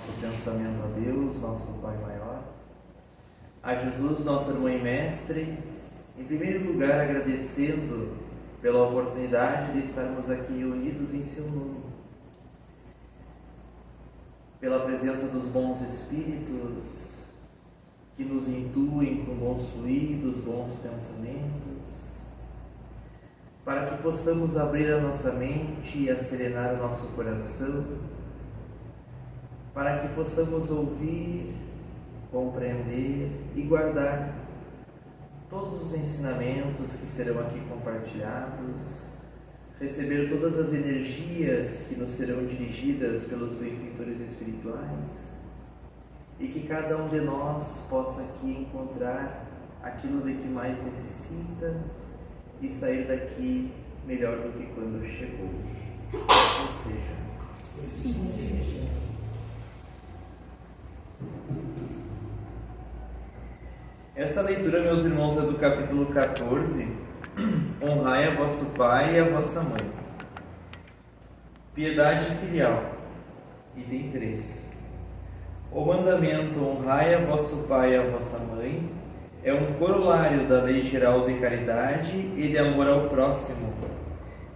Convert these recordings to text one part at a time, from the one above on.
nosso pensamento a Deus, nosso Pai maior, a Jesus, nosso irmão e mestre, em primeiro lugar agradecendo pela oportunidade de estarmos aqui unidos em seu nome, pela presença dos bons espíritos que nos intuem com bons fluidos, bons pensamentos, para que possamos abrir a nossa mente e acerenar o nosso coração, para que possamos ouvir, compreender e guardar todos os ensinamentos que serão aqui compartilhados, receber todas as energias que nos serão dirigidas pelos benfeitores espirituais e que cada um de nós possa aqui encontrar aquilo de que mais necessita e sair daqui melhor do que quando chegou. Assim seja. Assim seja. Esta leitura, meus irmãos, é do capítulo 14. Honrai a vosso pai e a vossa mãe. Piedade filial. Item 3. O mandamento honrai a vosso pai e a vossa mãe é um corolário da lei geral de caridade e de amor ao próximo,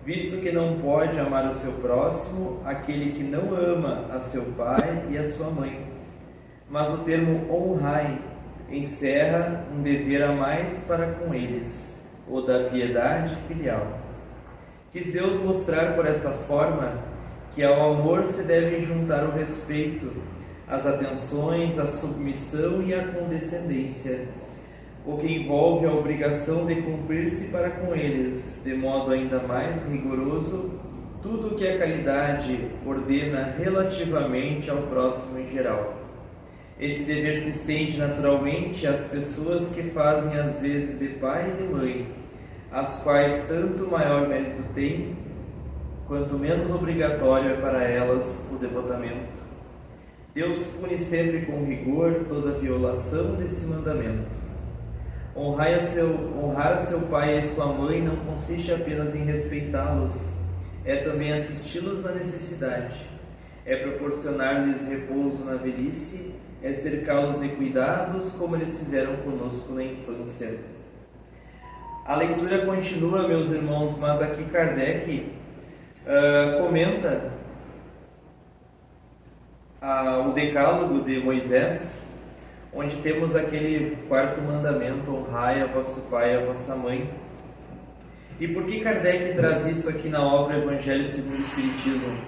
visto que não pode amar o seu próximo aquele que não ama a seu pai e a sua mãe. Mas o termo honrai encerra um dever a mais para com eles, o da piedade filial. Quis Deus mostrar por essa forma que ao amor se deve juntar o respeito, as atenções, a submissão e a condescendência, o que envolve a obrigação de cumprir-se para com eles, de modo ainda mais rigoroso, tudo o que a caridade ordena relativamente ao próximo em geral. Esse dever se estende naturalmente às pessoas que fazem às vezes de pai e de mãe, as quais tanto maior mérito têm, quanto menos obrigatório é para elas o devotamento. Deus pune sempre com rigor toda violação desse mandamento. Honrar a seu pai e sua mãe não consiste apenas em respeitá-los, é também assisti-los na necessidade, é proporcionar-lhes repouso na velhice, é cercá-los de cuidados, como eles fizeram conosco na infância. A leitura continua, meus irmãos, mas aqui Kardec comenta o decálogo de Moisés, onde temos aquele quarto mandamento, honrai a vosso pai e a vossa mãe. E por que Kardec traz isso aqui na obra Evangelho segundo o Espiritismo?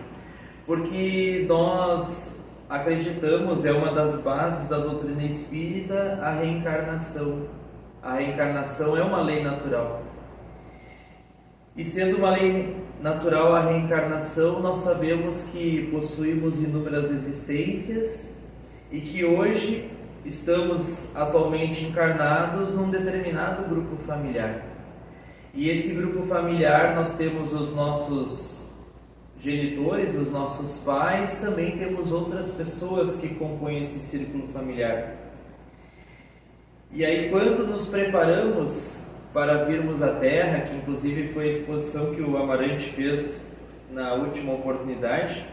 Porque nós acreditamos, é uma das bases da doutrina espírita, a reencarnação. A reencarnação é uma lei natural. E sendo uma lei natural a reencarnação, nós sabemos que possuímos inúmeras existências e que hoje estamos atualmente encarnados num determinado grupo familiar. E esse grupo familiar nós temos os nossos genitores, os nossos pais, também temos outras pessoas que compõem esse círculo familiar. E aí, quando nos preparamos para virmos à Terra, que inclusive foi a exposição que o Amarante fez na última oportunidade,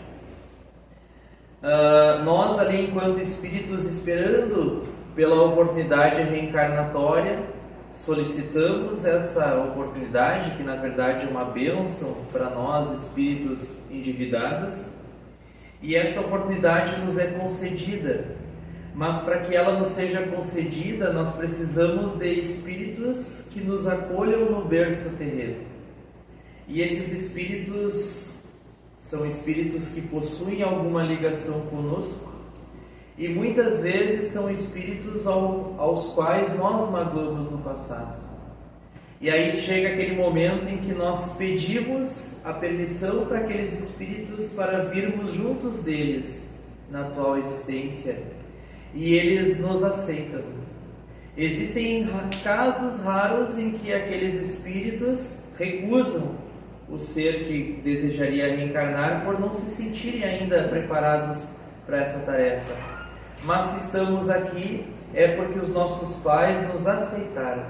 nós ali, enquanto espíritos esperando pela oportunidade reencarnatória, solicitamos essa oportunidade, que na verdade é uma bênção para nós, espíritos endividados, e essa oportunidade nos é concedida. Mas para que ela nos seja concedida, nós precisamos de espíritos que nos acolham no berço terreno. E esses espíritos são espíritos que possuem alguma ligação conosco, e muitas vezes são espíritos aos quais nós magoamos no passado. E aí chega aquele momento em que nós pedimos a permissão para aqueles espíritos para virmos juntos deles na atual existência, e eles nos aceitam. Existem casos raros em que aqueles espíritos recusam o ser que desejaria reencarnar por não se sentirem ainda preparados para essa tarefa. Mas se estamos aqui é porque os nossos pais nos aceitaram.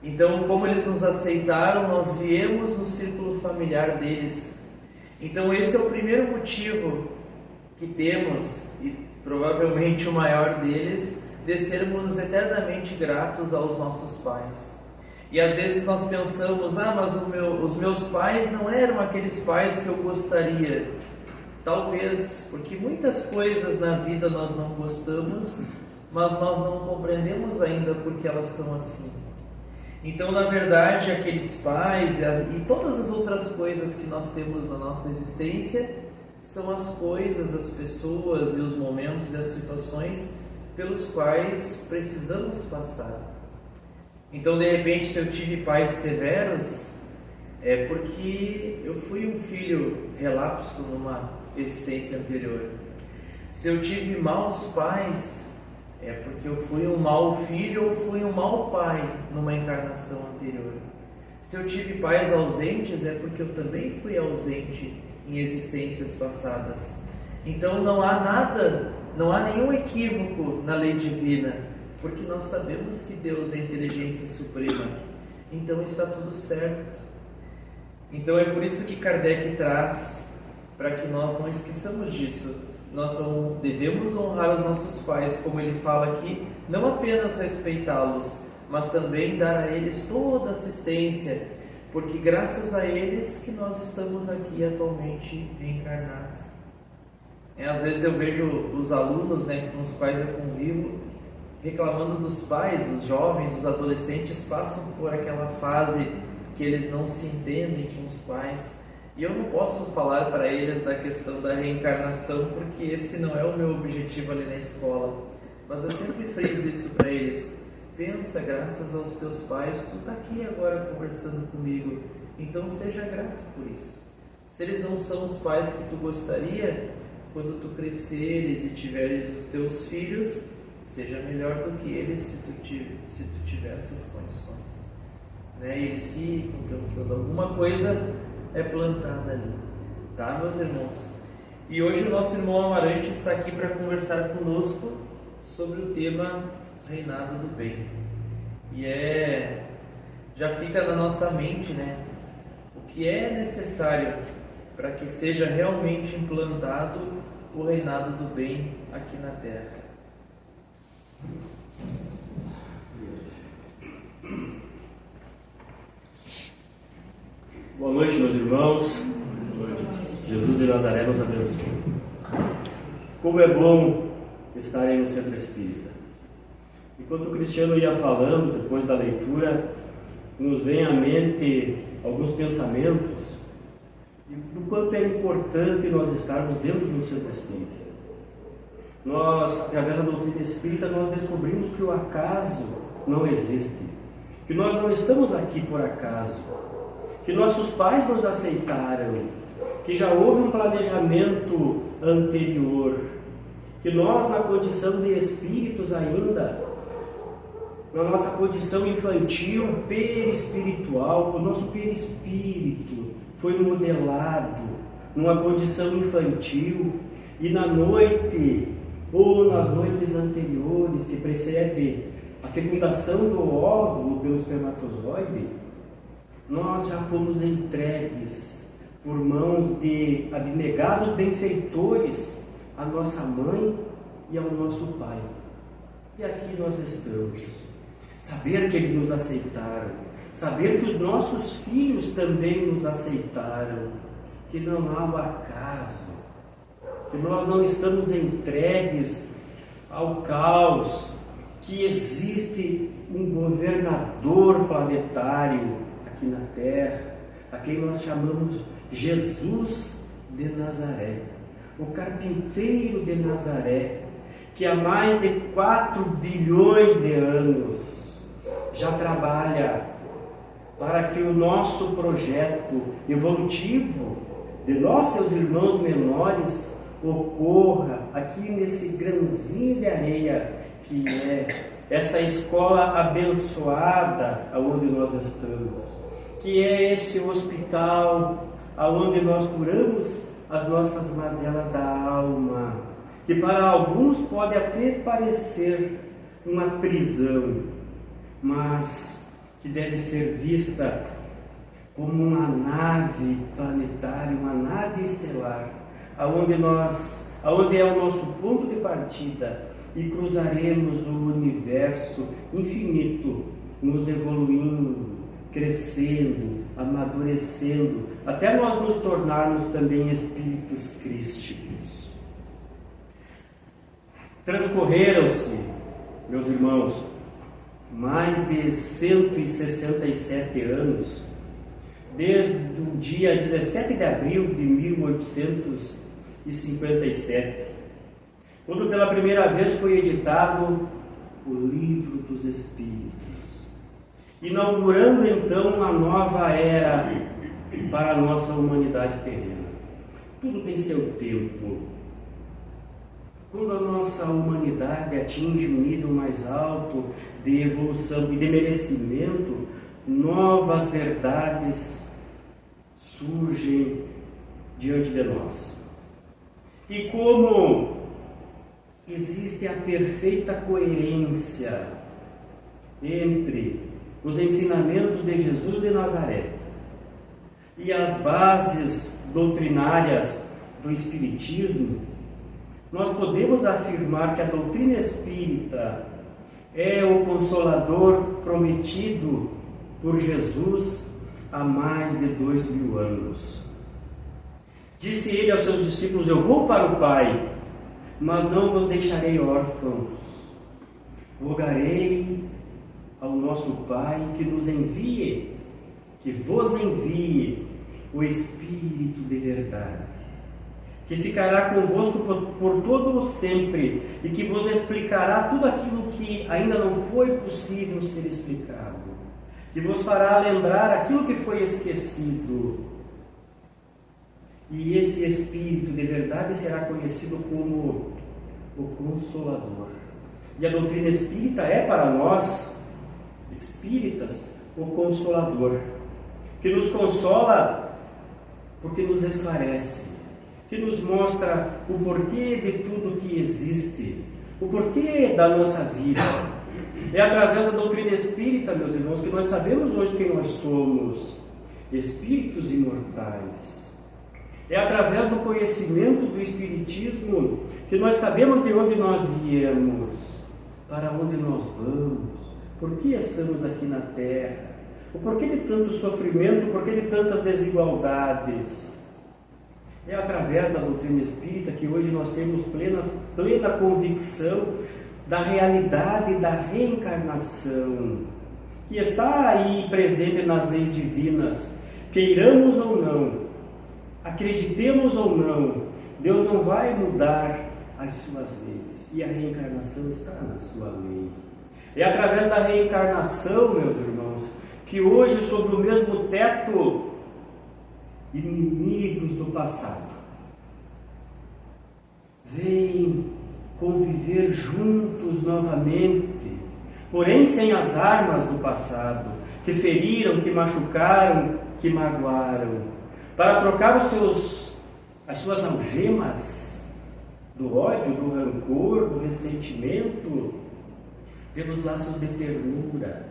Então, como eles nos aceitaram, nós viemos no círculo familiar deles. Então esse é o primeiro motivo que temos, e provavelmente o maior deles, de sermos eternamente gratos aos nossos pais. E às vezes nós pensamos, mas os meus pais não eram aqueles pais que eu gostaria. Talvez, porque muitas coisas na vida nós não gostamos, mas nós não compreendemos ainda porque elas são assim. Então, na verdade, aqueles pais e todas as outras coisas que nós temos na nossa existência são as coisas, as pessoas e os momentos e as situações pelos quais precisamos passar. Então, de repente, se eu tive pais severos, é porque eu fui um filho relapso numa existência anterior. Se eu tive maus pais, é porque eu fui um mau filho ou fui um mau pai numa encarnação anterior. Se eu tive pais ausentes, é porque eu também fui ausente em existências passadas. Então não há nenhum equívoco na lei divina, porque nós sabemos que Deus é a inteligência suprema. Então está tudo certo. Então é por isso que Kardec traz, para que nós não esqueçamos disso. Nós devemos honrar os nossos pais, como ele fala aqui, não apenas respeitá-los, mas também dar a eles toda assistência, porque graças a eles que nós estamos aqui atualmente encarnados. Às vezes eu vejo os alunos, com os quais eu convivo, reclamando dos pais, os jovens, os adolescentes passam por aquela fase que eles não se entendem com os pais. E eu não posso falar para eles da questão da reencarnação, porque esse não é o meu objetivo ali na escola. Mas eu sempre friso isso para eles. Pensa, graças aos teus pais, tu está aqui agora conversando comigo. Então seja grato por isso. Se eles não são os pais que tu gostaria, quando tu cresceres e tiveres os teus filhos, seja melhor do que eles se tu tiver essas condições. E eles ficam pensando, alguma coisa é plantada ali, tá, meus irmãos? E hoje o nosso irmão Amarante está aqui para conversar conosco sobre o tema Reinado do Bem. E já fica na nossa mente, o que é necessário para que seja realmente implantado o reinado do bem aqui na Terra. Boa noite, meus irmãos. Jesus de Nazaré nos abençoe. Como é bom estar aí no Centro Espírita. Enquanto o Cristiano ia falando, depois da leitura, nos vem à mente alguns pensamentos do quanto é importante nós estarmos dentro do Centro Espírita. Nós, através da doutrina espírita, nós descobrimos que o acaso não existe, que nós não estamos aqui por acaso, que nossos pais nos aceitaram, que já houve um planejamento anterior, que nós, na condição de espíritos ainda, na nossa condição infantil, perispiritual, o nosso perispírito foi modelado numa condição infantil, e na noite ou nas noites anteriores que precede a fecundação do óvulo pelo espermatozoide, nós já fomos entregues por mãos de abnegados benfeitores à nossa mãe e ao nosso pai. E aqui nós estamos. Saber que eles nos aceitaram, saber que os nossos filhos também nos aceitaram, que não há o acaso, que nós não estamos entregues ao caos, que existe um governador planetário aqui na Terra, a quem nós chamamos Jesus de Nazaré, o carpinteiro de Nazaré, que há mais de 4 bilhões de anos já trabalha para que o nosso projeto evolutivo de nós, seus irmãos menores, ocorra aqui nesse grãozinho de areia que é essa escola abençoada aonde nós estamos, que é esse hospital aonde nós curamos as nossas mazelas da alma, que para alguns pode até parecer uma prisão, mas que deve ser vista como uma nave planetária, uma nave estelar, aonde nós aonde é o nosso ponto de partida, e cruzaremos o universo infinito, nos evoluindo, crescendo, amadurecendo, até nós nos tornarmos também espíritos crísticos. Transcorreram-se, meus irmãos, mais de 167 anos, desde o dia 17 de abril de 1857, quando pela primeira vez foi editado o Livro dos Espíritos, inaugurando então a nova era para a nossa humanidade terrena. Tudo tem seu tempo. Quando a nossa humanidade atinge um nível mais alto de evolução e de merecimento, novas verdades surgem diante de nós. E como existe a perfeita coerência entre os ensinamentos de Jesus de Nazaré e as bases doutrinárias do Espiritismo, nós podemos afirmar que a doutrina espírita é o Consolador prometido por Jesus há mais de 2000 anos. Disse ele aos seus discípulos: eu vou para o Pai, mas não vos deixarei órfãos. Rogarei ao nosso Pai que nos envie, que vos envie o Espírito de verdade, que ficará convosco por todo o sempre e que vos explicará tudo aquilo que ainda não foi possível ser explicado, que vos fará lembrar aquilo que foi esquecido. E esse Espírito de verdade será conhecido como o Consolador. E a doutrina espírita é para nós, espíritas, o Consolador, que nos consola porque nos esclarece, que nos mostra o porquê de tudo que existe, o porquê da nossa vida. É através da doutrina espírita, meus irmãos, que nós sabemos hoje quem nós somos, espíritos imortais. É através do conhecimento do Espiritismo que nós sabemos de onde nós viemos, para onde nós vamos, por que estamos aqui na Terra, o porquê de tanto sofrimento, o porquê de tantas desigualdades. É através da doutrina espírita que hoje nós temos plena convicção da realidade da reencarnação, que está aí presente nas leis divinas, queiramos ou não, acreditemos ou não, Deus não vai mudar as suas leis, e a reencarnação está na sua lei. É através da reencarnação, meus irmãos, que hoje, sob o mesmo teto, inimigos do passado vêm conviver juntos novamente, porém sem as armas do passado, que feriram, que machucaram, que magoaram, para trocar as suas algemas do ódio, do rancor, do ressentimento, pelos laços de ternura.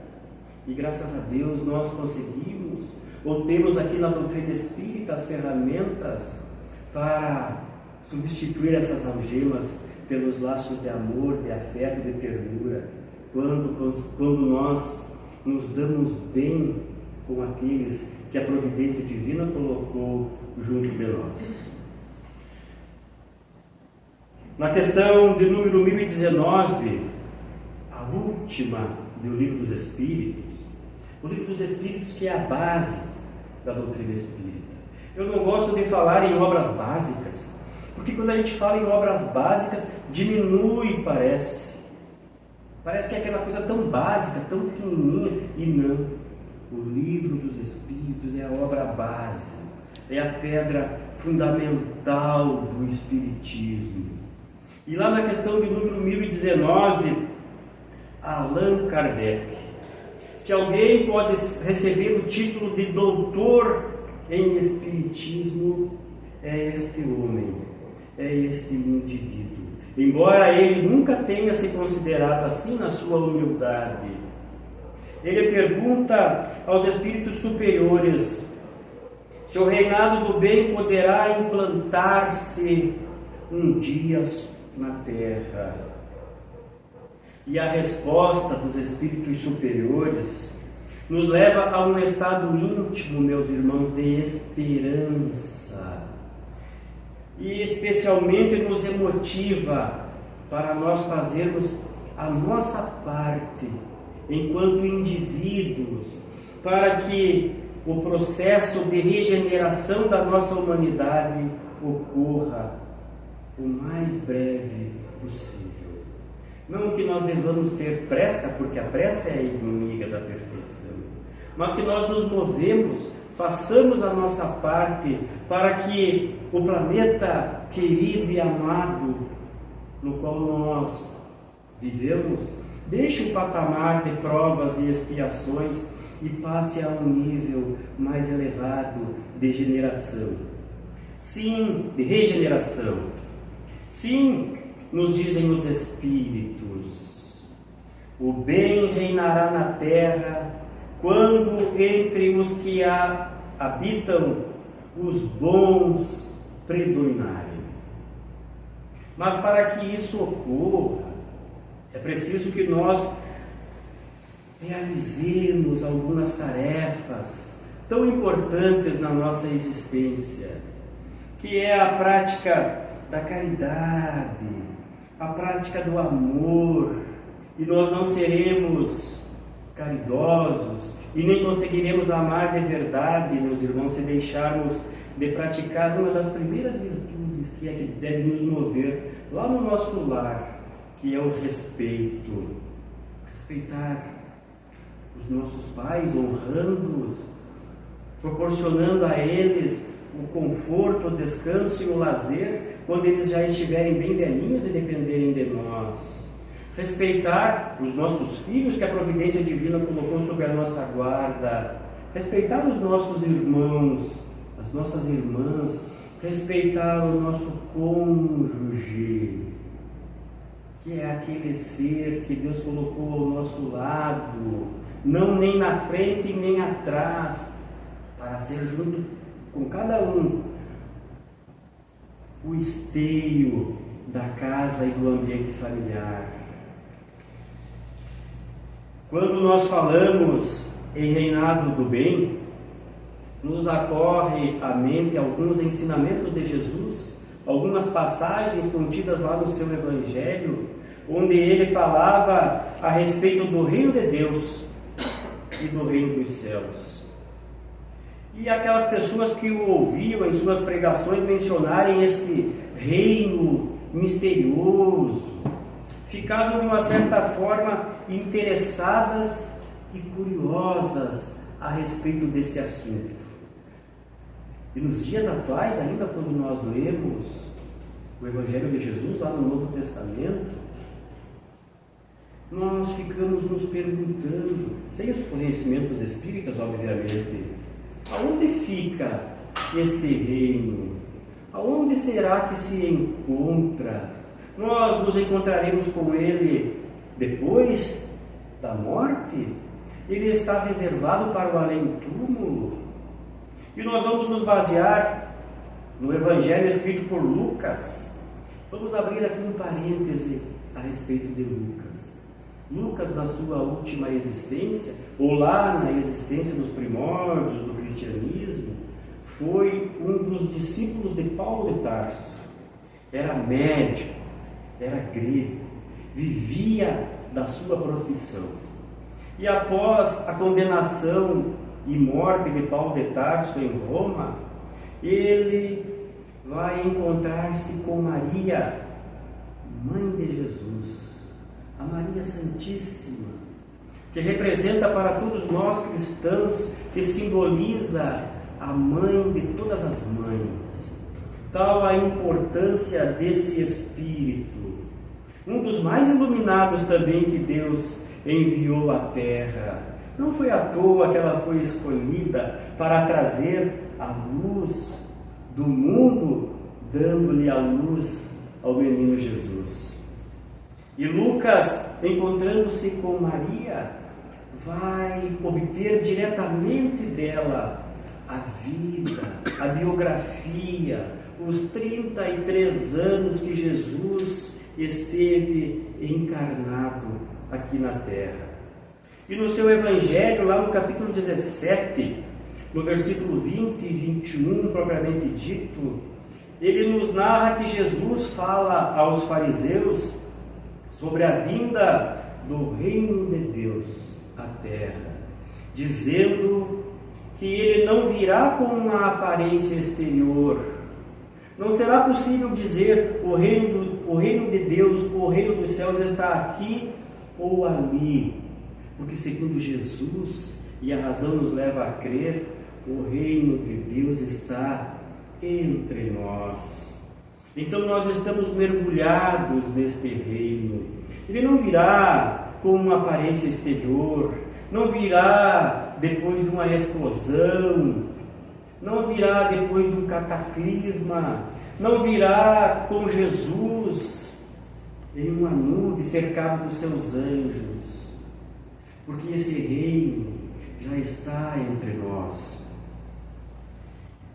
E graças a Deus nós conseguimos, ou temos aqui na doutrina espírita as ferramentas para substituir essas algemas pelos laços de amor, de afeto, de ternura, quando nós nos damos bem com aqueles que a providência divina colocou junto de nós. Na questão de número 1019, a última do Livro dos Espíritos, o Livro dos Espíritos que é a base da doutrina espírita. Eu não gosto de falar em obras básicas, porque quando a gente fala em obras básicas, diminui, parece que é aquela coisa tão básica, tão pequenininha, e não. O Livro dos Espíritos é a obra base, é a pedra fundamental do Espiritismo. E lá na questão de número 1019, Allan Kardec. Se alguém pode receber o título de doutor em Espiritismo, é este homem, é este indivíduo. Embora ele nunca tenha se considerado assim na sua humildade, ele pergunta aos espíritos superiores se o reinado do bem poderá implantar-se um dia na terra. E a resposta dos espíritos superiores nos leva a um estado íntimo, meus irmãos, de esperança. E especialmente nos emotiva para nós fazermos a nossa parte enquanto indivíduos, para que o processo de regeneração da nossa humanidade ocorra o mais breve possível. Não que nós devamos ter pressa, porque a pressa é a inimiga da perfeição, mas que nós nos movemos, façamos a nossa parte para que o planeta querido e amado no qual nós vivemos deixe o patamar de provas e expiações e passe a um nível mais elevado de regeneração. Sim, de regeneração. Sim, nos dizem os Espíritos, o bem reinará na terra quando entre os que a habitam os bons predominarem. Mas para que isso ocorra, é preciso que nós realizemos algumas tarefas tão importantes na nossa existência, que é a prática da caridade, a prática do amor, e nós não seremos caridosos e nem conseguiremos amar de verdade, meus irmãos, se deixarmos de praticar uma das primeiras virtudes que é que deve nos mover lá no nosso lar, que é o respeito. Respeitar os nossos pais, honrando-os, proporcionando a eles o conforto, o descanso e o lazer quando eles já estiverem bem velhinhos e dependerem de nós. Respeitar os nossos filhos que a providência divina colocou sob a nossa guarda. Respeitar os nossos irmãos, as nossas irmãs. Respeitar o nosso cônjuge, que é aquele ser que Deus colocou ao nosso lado, não nem na frente nem atrás, para ser junto com cada um o esteio da casa e do ambiente familiar. Quando nós falamos em reinado do bem, nos ocorre à mente alguns ensinamentos de Jesus, algumas passagens contidas lá no seu Evangelho, onde ele falava a respeito do reino de Deus e do reino dos céus. E aquelas pessoas que o ouviam em suas pregações mencionarem este reino misterioso, ficavam de uma certa forma interessadas e curiosas a respeito desse assunto. E nos dias atuais, ainda quando nós lemos o Evangelho de Jesus lá no Novo Testamento, nós ficamos nos perguntando, sem os conhecimentos espíritas, obviamente, aonde fica esse reino? Aonde será que se encontra? Nós nos encontraremos com ele depois da morte? Ele está reservado para o além-túmulo? E nós vamos nos basear no Evangelho escrito por Lucas. Vamos abrir aqui um parêntese a respeito de Lucas. Lucas, na sua última existência, ou lá na existência dos primórdios do cristianismo, foi um dos discípulos de Paulo de Tarso. Era médico, era grego, vivia da sua profissão. E após a condenação e morte de Paulo de Tarso em Roma, ele vai encontrar-se com Maria, mãe de Jesus, a Maria Santíssima, que representa para todos nós cristãos, que simboliza a mãe de todas as mães. Tal a importância desse Espírito, um dos mais iluminados também que Deus enviou à Terra. Não foi à toa que ela foi escolhida para trazer a luz do mundo, dando-lhe a luz ao menino Jesus. E Lucas, encontrando-se com Maria, vai obter diretamente dela a vida, a biografia, os 33 anos que Jesus esteve encarnado aqui na terra. E no seu Evangelho, lá no capítulo 17, no versículo 20 e 21, propriamente dito, ele nos narra que Jesus fala aos fariseus sobre a vinda do reino de Deus à terra, dizendo que ele não virá com uma aparência exterior. Não será possível dizer o reino de Deus, o reino dos céus está aqui ou ali, porque segundo Jesus, e a razão nos leva a crer, o reino de Deus está entre nós. Então nós estamos mergulhados neste reino. Ele não virá com uma aparência exterior, não virá depois de uma explosão, não virá depois de um cataclisma, não virá com Jesus em uma nuvem cercado dos seus anjos, porque esse reino já está entre nós.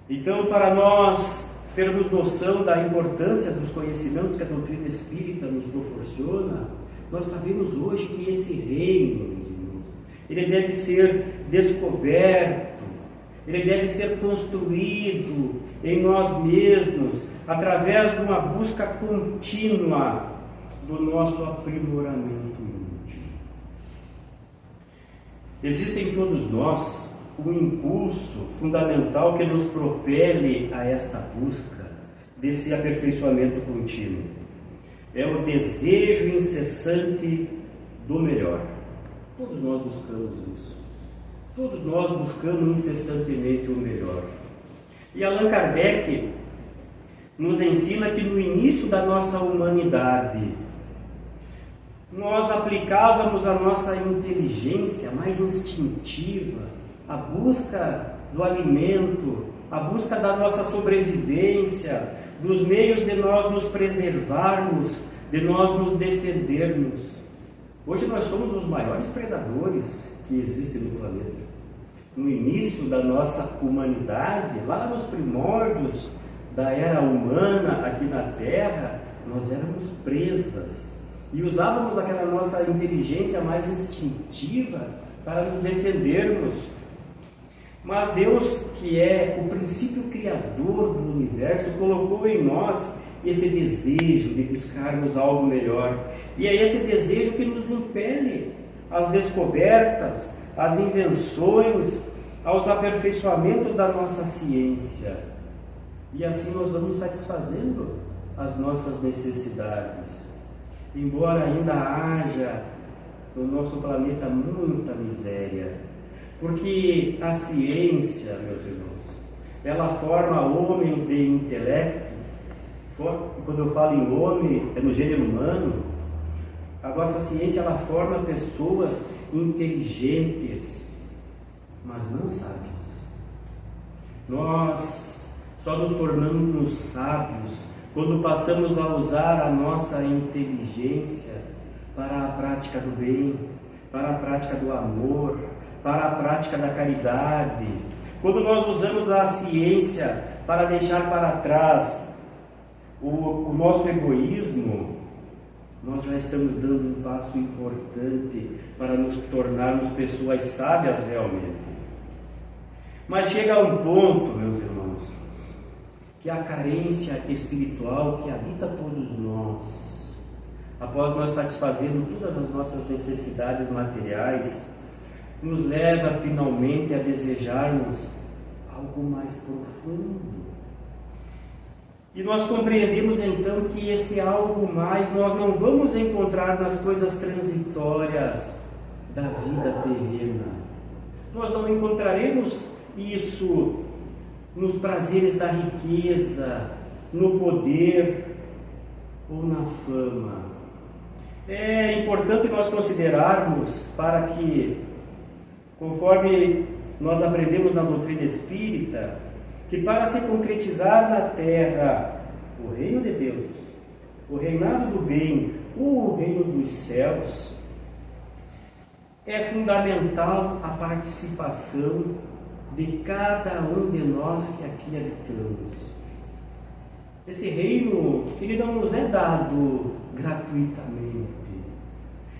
Então, para nós termos noção da importância dos conhecimentos que a doutrina espírita nos proporciona, nós sabemos hoje que esse reino, meus irmãos, ele deve ser descoberto, ele deve ser construído em nós mesmos, através de uma busca contínua do nosso aprimoramento íntimo. Existe em todos nós um impulso fundamental que nos propele a esta busca desse aperfeiçoamento contínuo. É o desejo incessante do melhor. Todos nós buscamos isso. Todos nós buscamos incessantemente o melhor. E Allan Kardec nos ensina que no início da nossa humanidade, nós aplicávamos a nossa inteligência mais instintiva, a busca do alimento, a busca da nossa sobrevivência, dos meios de nós nos preservarmos, de nós nos defendermos. Hoje nós somos os maiores predadores que existem no planeta. No início da nossa humanidade, lá nos primórdios da era humana aqui na Terra, nós éramos presas e usávamos aquela nossa inteligência mais instintiva para nos defendermos. Mas Deus, que é o princípio criador do universo, colocou em nós esse desejo de buscarmos algo melhor. E é esse desejo que nos impele às descobertas, às invenções, aos aperfeiçoamentos da nossa ciência. E assim nós vamos satisfazendo as nossas necessidades. Embora ainda haja no nosso planeta muita miséria, porque a ciência, meus irmãos, ela forma homens de intelecto. Quando eu falo em homem, é no gênero humano. A nossa ciência, ela forma pessoas inteligentes, mas não sábias. Nós só nos tornamos sábios quando passamos a usar a nossa inteligência para a prática do bem, para a prática do amor, para a prática da caridade. Quando nós usamos a ciência para deixar para trás o nosso egoísmo, nós já estamos dando um passo importante para nos tornarmos pessoas sábias realmente. Mas chega a um ponto, meus irmãos, que a carência espiritual que habita todos nós, após nós satisfazermos todas as nossas necessidades materiais, nos leva finalmente a desejarmos algo mais profundo. E nós compreendemos então que esse algo mais nós não vamos encontrar nas coisas transitórias da vida terrena. Nós não encontraremos isso nos prazeres da riqueza, no poder ou na fama. É importante nós considerarmos para que, conforme nós aprendemos na doutrina espírita, que para se concretizar na terra o reino de Deus, o reinado do bem, o reino dos céus, é fundamental a participação de cada um de nós que aqui habitamos. Esse reino, ele não nos é dado gratuitamente.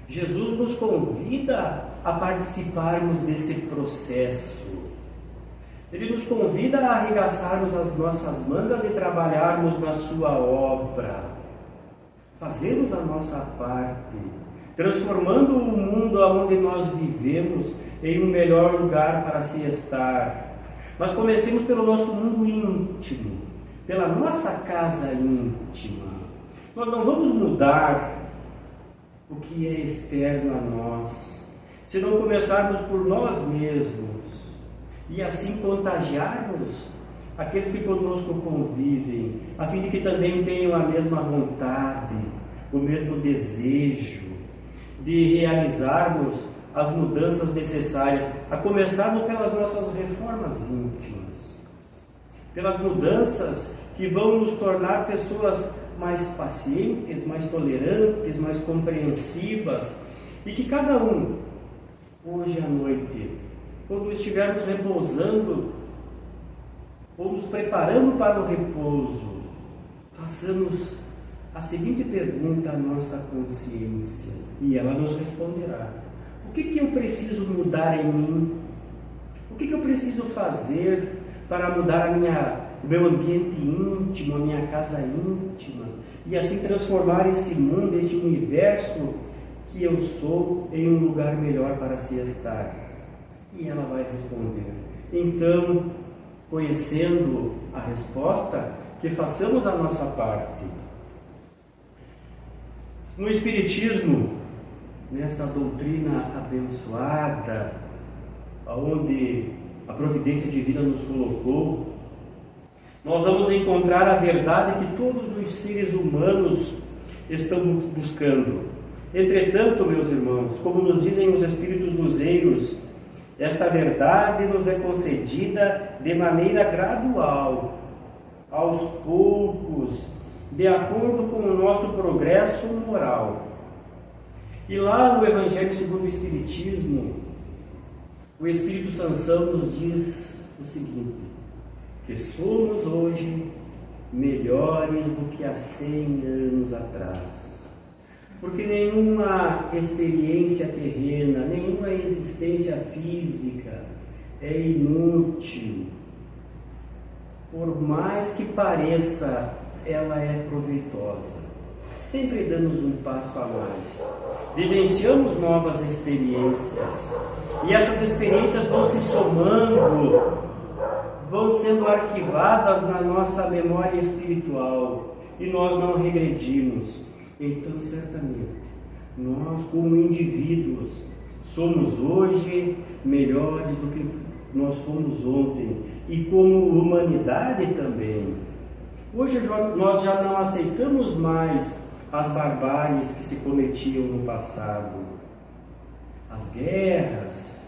Jesus nos convida a participarmos desse processo. Ele nos convida a arregaçarmos as nossas mangas e trabalharmos na sua obra. Fazermos a nossa parte, transformando o mundo onde nós vivemos em um melhor lugar para se estar. Mas comecemos pelo nosso mundo íntimo, pela nossa casa íntima. Nós não vamos mudar o que é externo a nós, se não começarmos por nós mesmos e assim contagiarmos aqueles que conosco convivem, a fim de que também tenham a mesma vontade, o mesmo desejo de realizarmos as mudanças necessárias, a começarmos pelas nossas reformas íntimas, pelas mudanças que vão nos tornar pessoas mais pacientes, mais tolerantes, mais compreensivas, e que cada um, hoje à noite, quando estivermos repousando ou nos preparando para o repouso, façamos a seguinte pergunta à nossa consciência, e ela nos responderá: o que eu preciso mudar em mim? O que eu preciso fazer para mudar o meu ambiente íntimo, a minha casa íntima, e assim transformar esse mundo, este universo que eu sou, em um lugar melhor para se estar? E ela vai responder. Então, conhecendo a resposta, que façamos a nossa parte. No Espiritismo, nessa doutrina abençoada, onde a providência divina nos colocou, nós vamos encontrar a verdade que todos os seres humanos estão buscando. Entretanto, meus irmãos, como nos dizem os Espíritos luzeiros, esta verdade nos é concedida de maneira gradual, aos poucos, de acordo com o nosso progresso moral. E lá no Evangelho segundo o Espiritismo, o Espírito Sansão nos diz o seguinte: que somos hoje melhores do que há 100 anos atrás. Porque nenhuma experiência terrena, nenhuma existência física é inútil. Por mais que pareça, ela é proveitosa. Sempre damos um passo a mais. Vivenciamos novas experiências. E essas experiências vão se somando, vão sendo arquivadas na nossa memória espiritual. E nós não regredimos. Então, certamente, nós como indivíduos somos hoje melhores do que nós fomos ontem, e como humanidade também. Hoje nós já não aceitamos mais as barbáries que se cometiam no passado. As guerras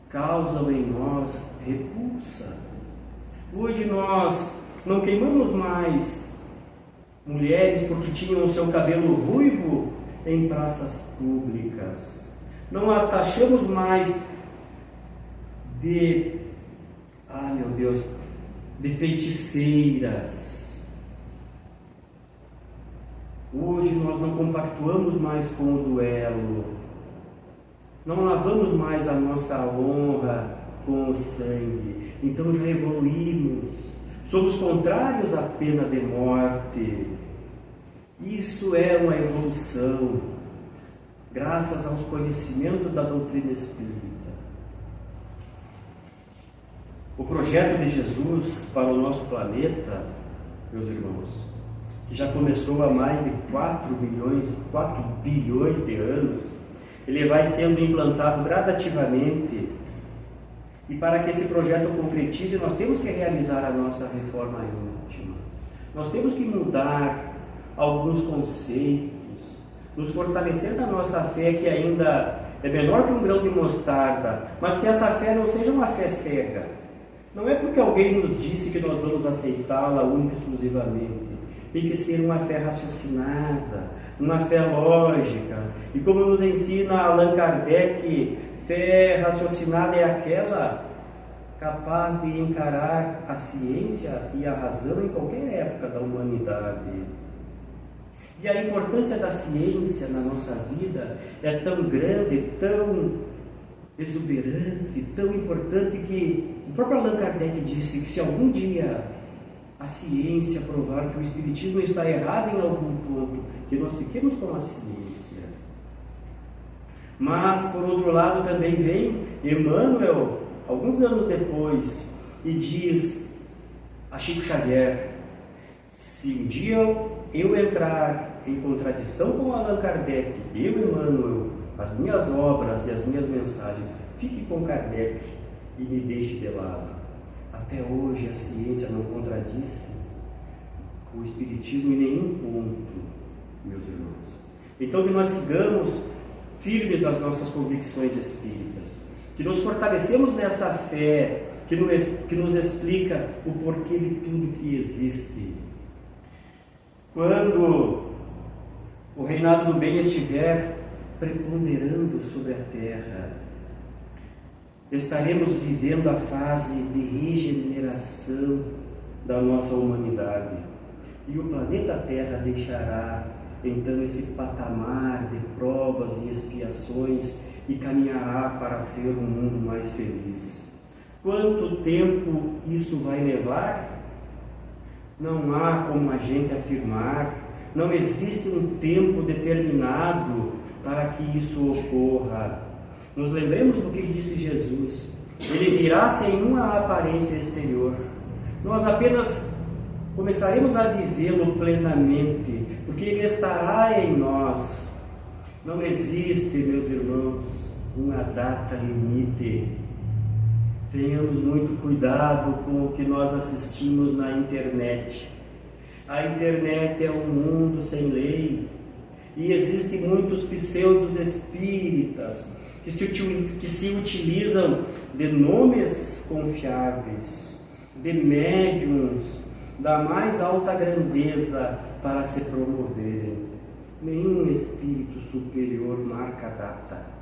causam em nós repulsa. Hoje nós não queimamos mais mulheres porque tinham o seu cabelo ruivo em praças públicas. Não as taxamos mais de, de feiticeiras. Hoje nós não compactuamos mais com o duelo. Não lavamos mais a nossa honra com o sangue. Então já evoluímos. Somos contrários à pena de morte. Isso é uma evolução, graças aos conhecimentos da doutrina espírita. O projeto de Jesus para o nosso planeta, meus irmãos, que já começou há mais de 4 bilhões de anos, ele vai sendo implantado gradativamente. E para que esse projeto concretize, nós temos que realizar a nossa reforma íntima. Nós temos que mudar alguns conceitos, nos fortalecer na nossa fé, que ainda é menor que um grão de mostarda, mas que essa fé não seja uma fé cega. Não é porque alguém nos disse que nós vamos aceitá-la única e exclusivamente. Tem que ser uma fé raciocinada, uma fé lógica. E como nos ensina Allan Kardec, fé raciocinada é aquela capaz de encarar a ciência e a razão em qualquer época da humanidade. E a importância da ciência na nossa vida é tão grande, tão exuberante, tão importante que o próprio Allan Kardec disse que se algum dia a ciência provar que o Espiritismo está errado em algum ponto, que nós fiquemos com a ciência. Mas, por outro lado, também vem Emmanuel, alguns anos depois, e diz a Chico Xavier: se um dia eu entrar em contradição com Allan Kardec, eu, Emmanuel, as minhas obras e as minhas mensagens, fique com Kardec e me deixe de lado. Até hoje a ciência não contradisse o Espiritismo em nenhum ponto, meus irmãos. Então que nós sigamos firmes nas nossas convicções espíritas, que nos fortalecemos nessa fé que nos explica o porquê de tudo que existe. Quando o reinado do bem estiver preponderando sobre a terra, estaremos vivendo a fase de regeneração da nossa humanidade. E o planeta Terra deixará então esse patamar de provas e expiações e caminhará para ser um mundo mais feliz. Quanto tempo isso vai levar? Não há como a gente afirmar, não existe um tempo determinado para que isso ocorra. Nos lembremos do que disse Jesus: ele virá sem uma aparência exterior. Nós apenas começaremos a vivê-lo plenamente, porque ele estará em nós. Não existe, meus irmãos, uma data limite. Tenhamos muito cuidado com o que nós assistimos na internet. A internet é um mundo sem lei, e existem muitos pseudos espíritas que se utilizam de nomes confiáveis, de médiuns da mais alta grandeza para se promoverem. Nenhum espírito superior marca data.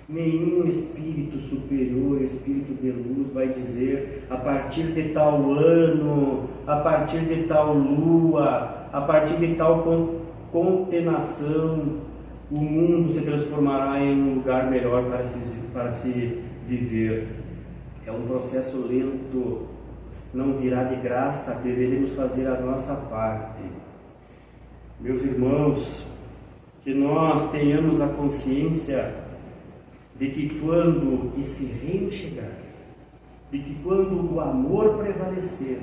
Nenhum espírito superior, espírito de luz, vai dizer a partir de tal ano, a partir de tal lua, a partir de tal condenação, o mundo se transformará em um lugar melhor para se viver. É um processo lento, não virá de graça, deveremos fazer a nossa parte. Meus irmãos, que nós tenhamos a consciência de que quando esse reino chegar, de que quando o amor prevalecer,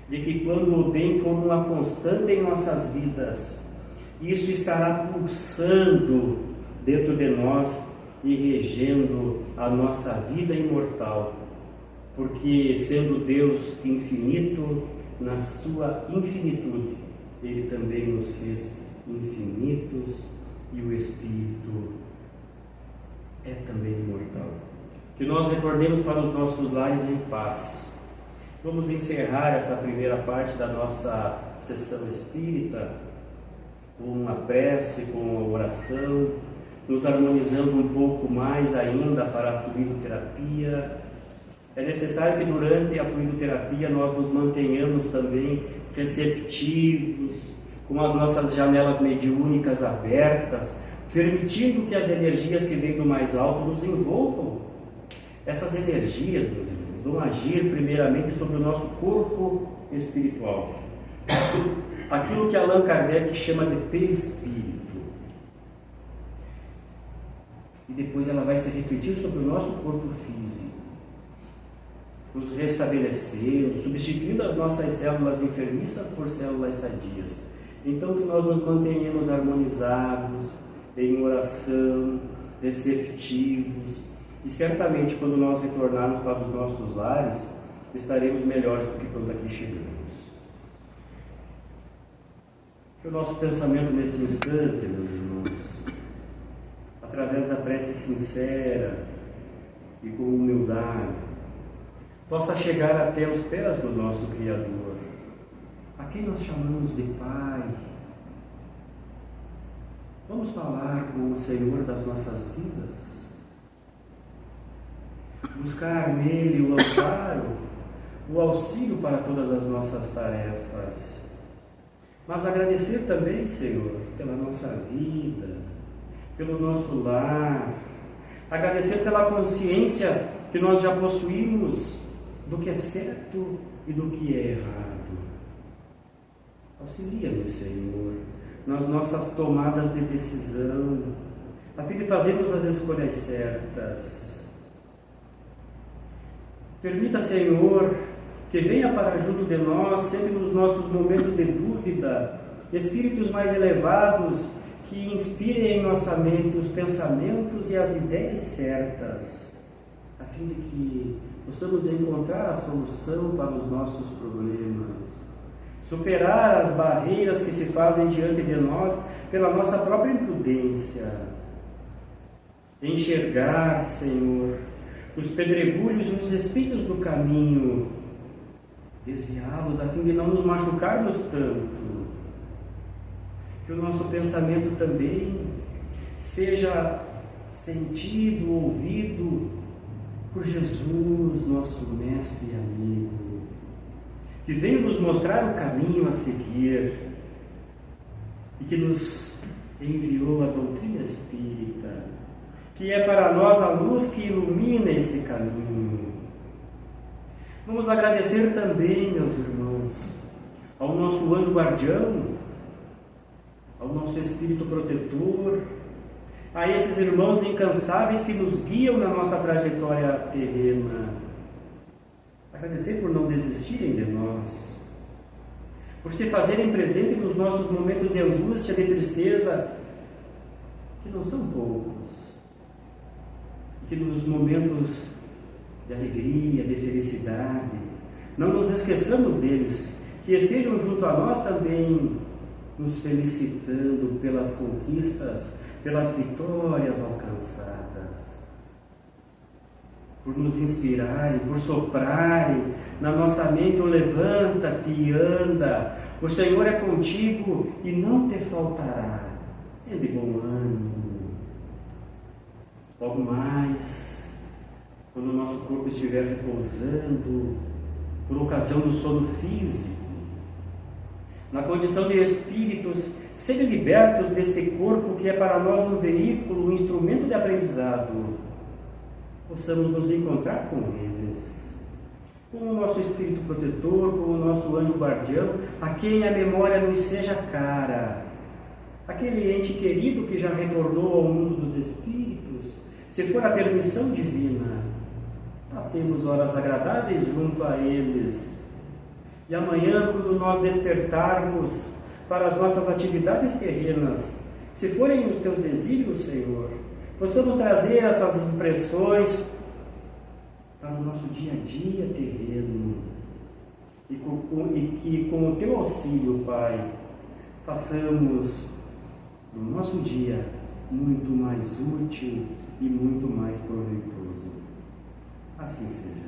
de que quando o bem for uma constante em nossas vidas, isso estará pulsando dentro de nós e regendo a nossa vida imortal, porque sendo Deus infinito, na sua infinitude, Ele também nos fez infinitos e o Espírito é também imortal. Que nós retornemos para os nossos lares em paz. Vamos encerrar essa primeira parte da nossa sessão espírita com uma prece, com uma oração, nos harmonizando um pouco mais ainda para a fluidoterapia. É necessário que durante a fluidoterapia nós nos mantenhamos também receptivos, com as nossas janelas mediúnicas abertas, permitindo que as energias que vêm do mais alto nos envolvam. Essas energias, meus irmãos, vão agir primeiramente sobre o nosso corpo espiritual. Aquilo que Allan Kardec chama de perispírito. E depois ela vai se refletir sobre o nosso corpo físico, nos restabelecendo, substituindo as nossas células enfermiças por células sadias. Então que nós nos mantenhamos harmonizados, em oração, receptivos, e certamente quando nós retornarmos para os nossos lares, estaremos melhores do que quando aqui chegamos. Que o nosso pensamento nesse instante, meus irmãos, através da prece sincera e com humildade, possa chegar até os pés do nosso Criador, a quem nós chamamos de Pai. Vamos falar com o Senhor das nossas vidas. buscar nele o amparo, o auxílio para todas as nossas tarefas. Mas agradecer também, Senhor, pela nossa vida, pelo nosso lar, agradecer pela consciência que nós já possuímos do que é certo e do que é errado. Auxilia-nos, Senhor, nas nossas tomadas de decisão, a fim de fazermos as escolhas certas. Permita, Senhor, que venha para junto de nós, sempre nos nossos momentos de dúvida, espíritos mais elevados que inspirem em nossa mente os pensamentos e as ideias certas, a fim de que possamos encontrar a solução para os nossos problemas, superar as barreiras que se fazem diante de nós pela nossa própria imprudência, enxergar, Senhor, os pedregulhos e os espinhos do caminho, desviá-los a fim de não nos machucarmos tanto, que o nosso pensamento também seja sentido, ouvido por Jesus, nosso mestre e amigo, que veio nos mostrar o caminho a seguir e que nos enviou a doutrina espírita, que é para nós a luz que ilumina esse caminho. Vamos agradecer também, meus irmãos, ao nosso anjo guardião, ao nosso espírito protetor, a esses irmãos incansáveis que nos guiam na nossa trajetória terrena. Agradecer por não desistirem de nós, por se fazerem presente nos nossos momentos de angústia, de tristeza, que não são poucos, que nos momentos de alegria, de felicidade, não nos esqueçamos deles, que estejam junto a nós também, nos felicitando pelas conquistas, pelas vitórias alcançadas, por nos inspirarem, por soprarem na nossa mente o levanta-te e anda, o Senhor é contigo e não te faltará, é de bom ânimo. Logo mais, quando o nosso corpo estiver repousando, por ocasião do sono físico, na condição de espíritos, serem libertos deste corpo que é para nós um veículo, um instrumento de aprendizado, possamos nos encontrar com eles, com o nosso espírito protetor, com o nosso anjo guardião, a quem a memória nos seja cara, aquele ente querido que já retornou ao mundo dos espíritos, se for a permissão divina, passemos horas agradáveis junto a eles. E amanhã, quando nós despertarmos para as nossas atividades terrenas, se forem os teus desígnios, Senhor, possamos trazer essas impressões para o nosso dia a dia terreno. E que com o teu auxílio, Pai, façamos no nosso dia muito mais útil e muito mais proveitoso. Assim seja.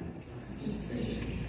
Assim seja.